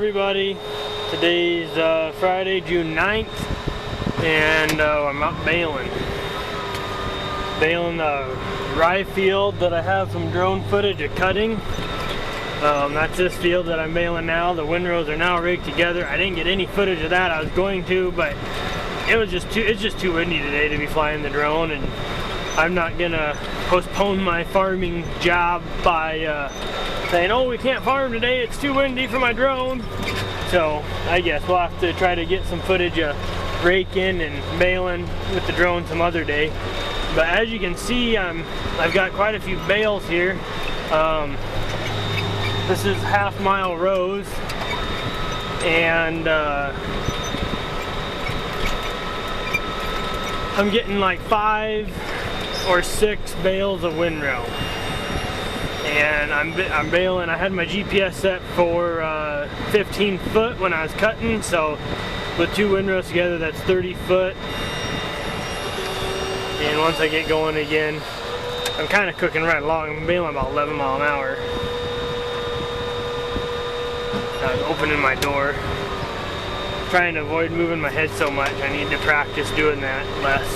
Everybody, today's Friday, June 9th, and I'm out baling the rye field that I have some drone footage of cutting. That's this field that I'm baling now. The windrows are now rigged together. I didn't get any footage of that. I was going to, but it's just too windy today to be flying the drone, and I'm not gonna postpone my farming job by saying, oh, we can't farm today, it's too windy for my drone. So I guess we'll have to try to get some footage of raking and baling with the drone some other day. But as you can see, I've got quite a few bales here. This is half-mile rows, and I'm getting like 5 or 6 bales of windrow. And I'm baling. I had my GPS set for 15 foot when I was cutting, so with 2 windrows together, that's 30 foot. And once I get going again, I'm kind of cooking right along. I'm baling about 11 miles an hour. I was opening my door, trying to avoid moving my head so much. I need to practice doing that less.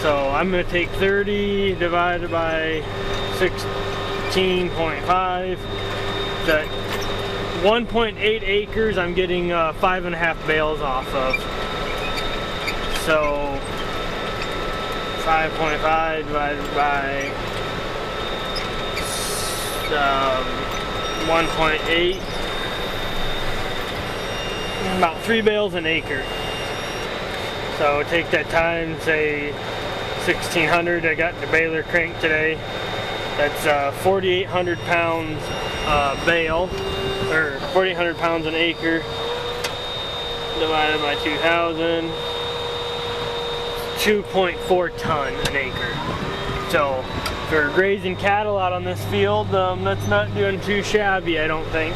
So I'm going to take 30 divided by 16.5. That 1.8 acres I'm getting 5.5 bales off of. So 5.5 divided by 1.8, about 3 bales an acre. So take that time, say 1,600. I got the baler crank today. That's 4,800 pounds bale, or 4,800 pounds an acre, divided by 2,000, 2.4 ton an acre. So for grazing cattle out on this field, that's not doing too shabby, I don't think.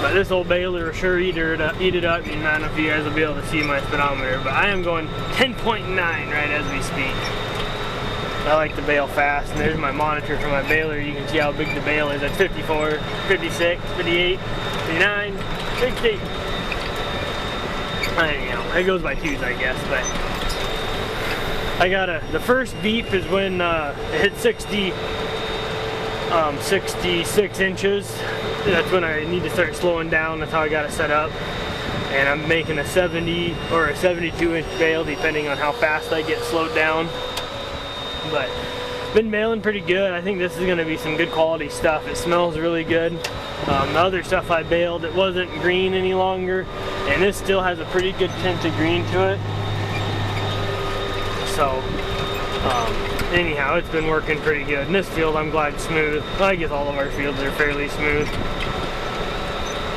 But this old baler will sure eat it up. I don't know if you guys will be able to see my speedometer, but I am going 10.9 right as we speak. I like to bale fast, and there's my monitor for my baler. You can see how big the bale is. That's 54, 56, 58, 59, 60. You know, it goes by twos, I guess, but I gotta, the first beep is when it hits 66 inches. That's when I need to start slowing down. That's how I got it set up. And I'm making a 70 or a 72-inch bale depending on how fast I get slowed down. But been baling pretty good. I think this is going to be some good quality stuff. It smells really good. The other stuff I baled, it wasn't green any longer, and this still has a pretty good tint of green to it. So anyhow, it's been working pretty good. In this field, I'm glad it's smooth. Well, I guess all of our fields are fairly smooth.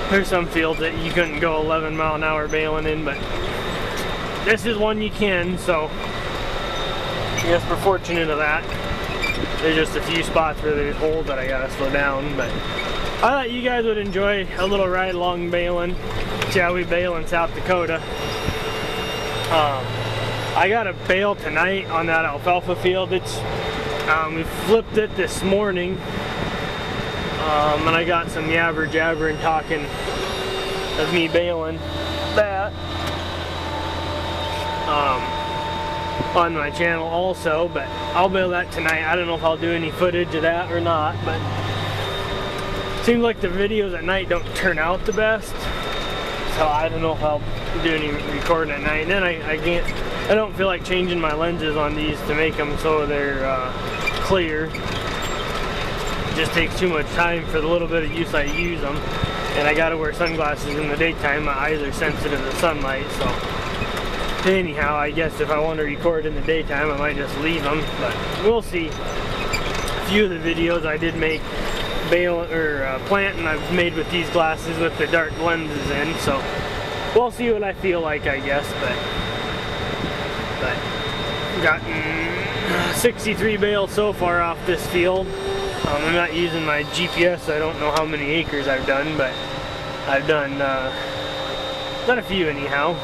There's some fields that you couldn't go 11 mile an hour baling in, but this is one you can, so I guess we're fortunate of that. There's just a few spots where there's holes that I gotta slow down, but I thought you guys would enjoy a little ride along baling. See how we bale in South Dakota. I got a bale tonight on that alfalfa field. It's we flipped it this morning, and I got some yabber jabber and talking of me baling that on my channel also, but I'll bale that tonight. I don't know if I'll do any footage of that or not, but it seems like the videos at night don't turn out the best, so I don't know if I'll do any recording at night. And then I don't feel like changing my lenses on these to make them so they're clear. It just takes too much time for the little bit of use I use them. And I gotta wear sunglasses in the daytime. My eyes are sensitive to sunlight, so anyhow, I guess if I want to record in the daytime, I might just leave them, but we'll see. A few of the videos I did make planting I've made with these glasses with the dark lenses in, so we'll see what I feel like, I guess. But gotten 63 bales so far off this field. I'm not using my GPS, so I don't know how many acres I've done, but I've done a few anyhow.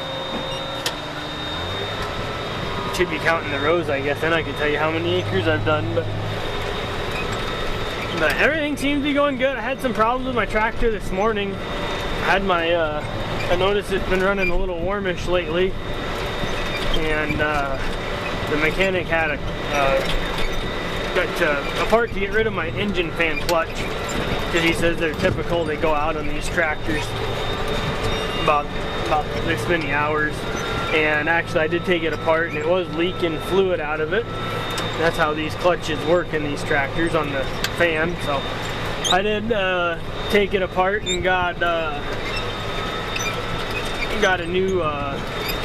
Should be counting the rows, I guess, then I can tell you how many acres I've done. But But everything seems to be going good. I had some problems with my tractor this morning. I had my, I noticed it's been running a little warmish lately. And the mechanic had a part to get rid of my engine fan clutch. Because he says they're typical, they go out on these tractors about this many hours. And actually I did take it apart and it was leaking fluid out of it. That's how these clutches work in these tractors on the fan. So I did take it apart and got a new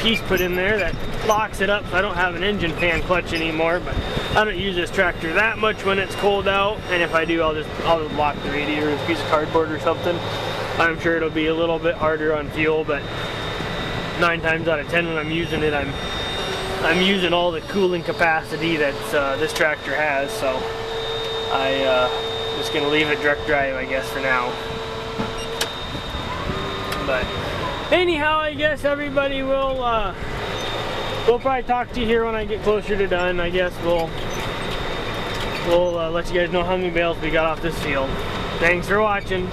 piece put in there that locks it up, so I don't have an engine fan clutch anymore. But I don't use this tractor that much when it's cold out, and if I do, I'll just lock the radiator with a piece of cardboard or something. I'm sure it'll be a little bit harder on fuel, but 9 times out of 10 when I'm using it, I'm using all the cooling capacity that this tractor has. So I'm just gonna leave it direct drive, I guess, for now. But anyhow, I guess everybody will we'll probably talk to you here when I get closer to done. I guess we'll let you guys know how many bales we got off this field. Thanks for watching.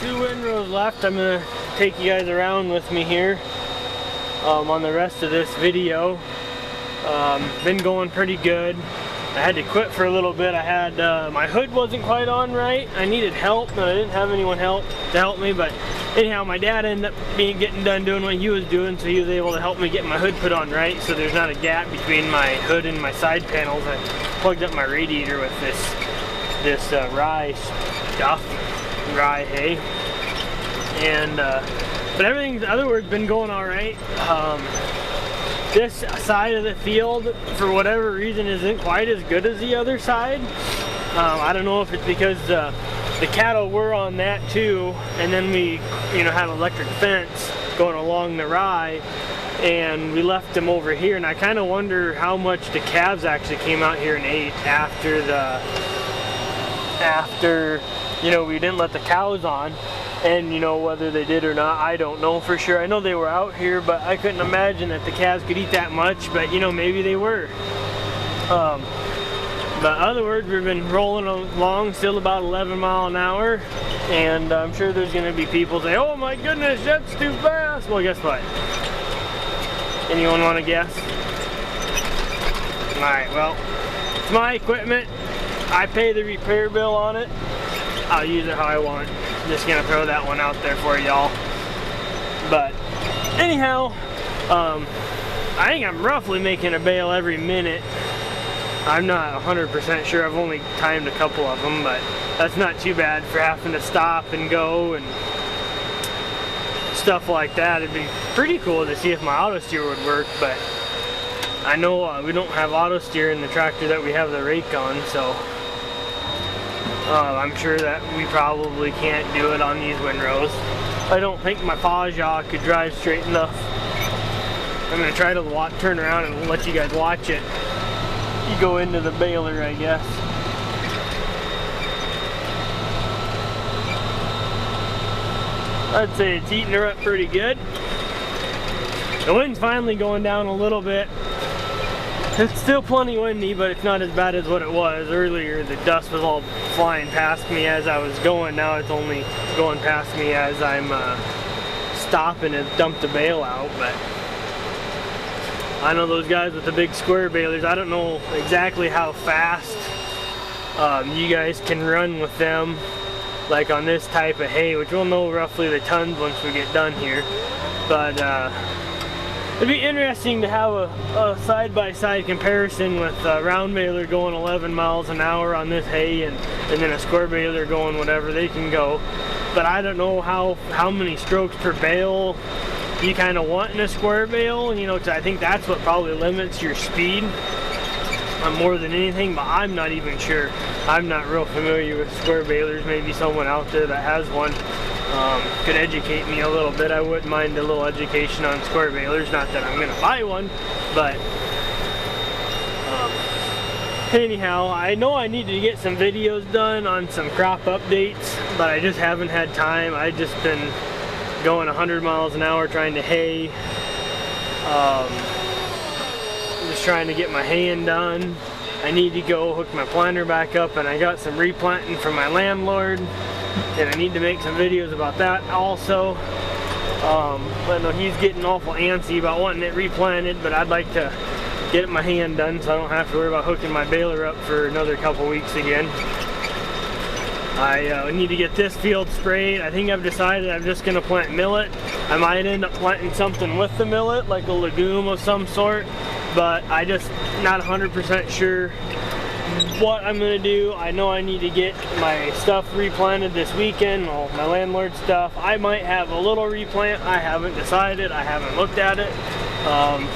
2 windrows left. I'm gonna take you guys around with me here on the rest of this video. Been going pretty good. I had to quit for a little bit. I had my hood wasn't quite on right. I needed help, and I didn't have anyone to help me. But anyhow, my dad ended up getting done doing what he was doing, so he was able to help me get my hood put on right, so there's not a gap between my hood and my side panels. I plugged up my radiator with this rye stuff, rye hay, and but everything, in other words, been going all right. This side of the field, for whatever reason, isn't quite as good as the other side. I don't know if it's because the cattle were on that too, and then we, have electric fence going along the rye, and we left them over here. And I kind of wonder how much the calves actually came out here and ate after we didn't let the cows on. And whether they did or not, I don't know for sure. I know they were out here, but I couldn't imagine that the calves could eat that much. But maybe they were. But in other words, we've been rolling along still about 11 miles an hour, and I'm sure there's going to be people say, "Oh my goodness, that's too fast." Well, guess what? Anyone want to guess? All right. Well, it's my equipment. I pay the repair bill on it. I'll use it how I want. Just gonna throw that one out there for y'all. But anyhow, I think I'm roughly making a bale every minute. I'm not 100% sure. I've only timed a couple of them, but that's not too bad for having to stop and go and stuff like that. It'd be pretty cool to see if my auto steer would work, but I know we don't have auto steer in the tractor that we have the rake on, so I'm sure that we probably can't do it on these windrows. I don't think my Pajah could drive straight enough. I'm going to try to turn around and let you guys watch it. You go into the baler, I guess. I'd say it's eating her up pretty good. The wind's finally going down a little bit. It's still plenty windy, but it's not as bad as what it was earlier. The dust was all flying past me as I was going. Now it's only going past me as I'm stopping to dump the bale out. But I know those guys with the big square balers, I don't know exactly how fast you guys can run with them, like on this type of hay, which we'll know roughly the tons once we get done here. But it'd be interesting to have a side-by-side comparison with a round baler going 11 miles an hour on this hay, and then a square baler going whatever they can go. But I don't know how many strokes per bale you kind of want in a square bale, because I think that's what probably limits your speed more than anything, but I'm not even sure. I'm not real familiar with square balers. Maybe someone out there that has one could educate me a little bit. I wouldn't mind a little education on square balers. Not that I'm going to buy one, but anyhow, I know I need to get some videos done on some crop updates, but I just haven't had time. I've just been going 100 miles an hour trying to hay. Just trying to get my haying done. I need to go hook my planter back up, and I got some replanting from my landlord, and I need to make some videos about that also. I know he's getting awful antsy about wanting it replanted, but I'd like to get it my hand done so I don't have to worry about hooking my baler up for another couple weeks again. I need to get this field sprayed. I think I've decided I'm just going to plant millet. I might end up planting something with the millet, like a legume of some sort, but I just not 100% sure what I'm going to do. I know I need to get my stuff replanted this weekend, all my landlord stuff. I might have a little replant. I haven't decided. I haven't looked at it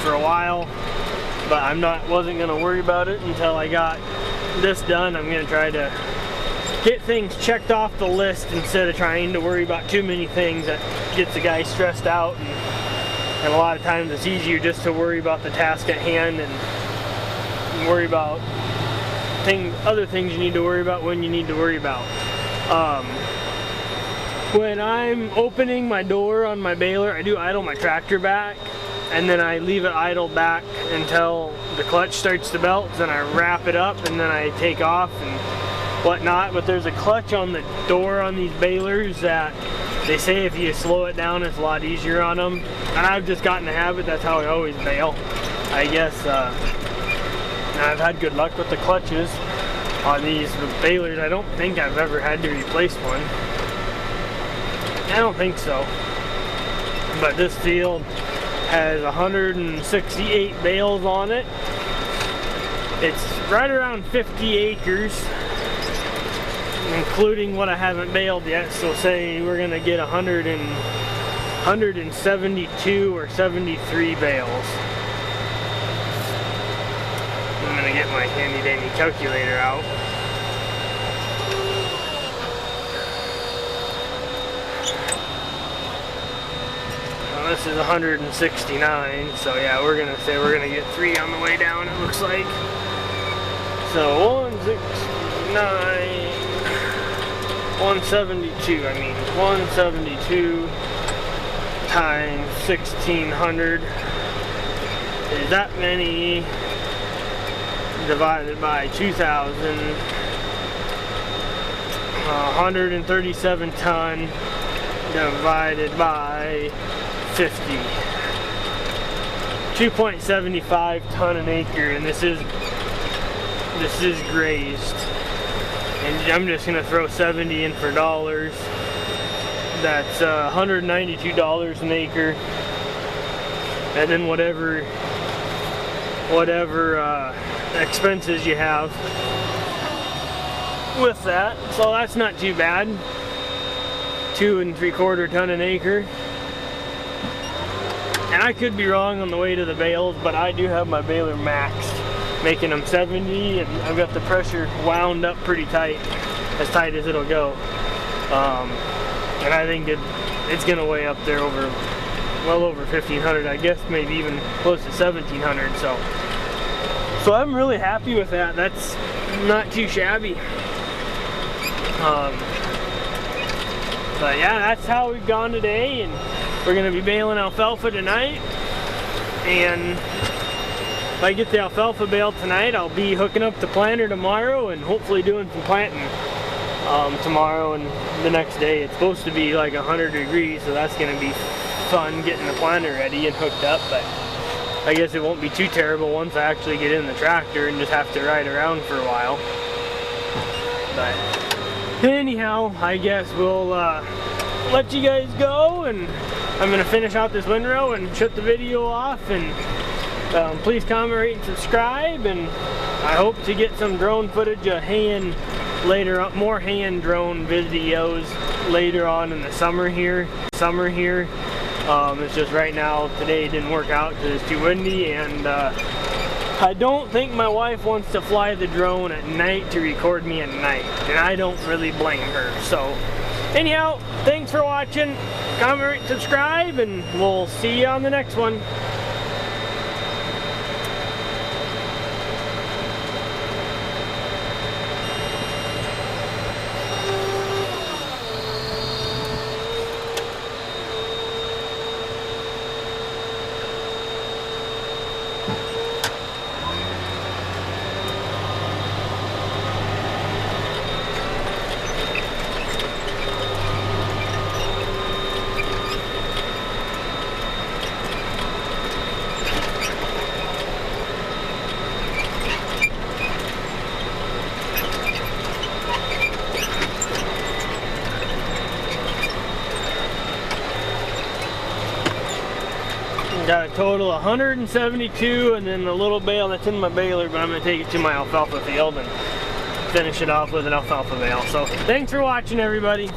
for a while, but wasn't going to worry about it until I got this done. I'm going to try to get things checked off the list instead of trying to worry about too many things. That gets the guy stressed out, and a lot of times it's easier just to worry about the task at hand and worry about other things you need to worry about when you need to worry about. When I'm opening my door on my baler, I do idle my tractor back, and then I leave it idle back until the clutch starts to belt. Then I wrap it up, and then I take off and whatnot. But there's a clutch on the door on these balers that they say if you slow it down, it's a lot easier on them. And I've just gotten a habit. That's how I always bail. I guess I've had good luck with the clutches on these balers. I don't think I've ever had to replace one. I don't think so. But this field has 168 bales on it. It's right around 50 acres, including what I haven't baled yet. So say we're gonna get 172 or 73 bales. I'm gonna get my handy dandy calculator out. Well, this is 169, so yeah, we're gonna say we're gonna get 3 on the way down, it looks like. So 169, 172, I mean 172 times 1600 is that many divided by 2,000, 137 ton divided by 50, 2.75 ton an acre, and this is grazed. And I'm just gonna throw 70 in for dollars. That's $192 an acre, and then whatever expenses you have with that. So that's not too bad. 2 3/4 ton an acre. And I could be wrong on the way to the bales, but I do have my baler maxed, making them 70, and I've got the pressure wound up pretty tight, as tight as it'll go. And I think it's gonna weigh up there well over 1,500, I guess, maybe even close to 1,700. So I'm really happy with that. That's not too shabby. But yeah, that's how we've gone today, and we're gonna be baling alfalfa tonight. And if I get the alfalfa baled tonight, I'll be hooking up the planter tomorrow and hopefully doing some planting tomorrow and the next day. It's supposed to be like 100 degrees, so that's gonna be fun getting the planter ready and hooked up. But I guess it won't be too terrible once I actually get in the tractor and just have to ride around for a while. But anyhow, I guess we'll let you guys go, and I'm gonna finish out this windrow and shut the video off. And please comment, rate, and subscribe. And I hope to get some drone footage of later on, more hand drone videos later on in the summer here. It's just right now, today didn't work out because it's too windy, and I don't think my wife wants to fly the drone at night to record me at night, and I don't really blame her. So anyhow, thanks for watching. Comment, rate, subscribe, and we'll see you on the next one. Got a total of 172, and then a little bale that's in my baler, but I'm going to take it to my alfalfa field and finish it off with an alfalfa bale. So thanks for watching, everybody.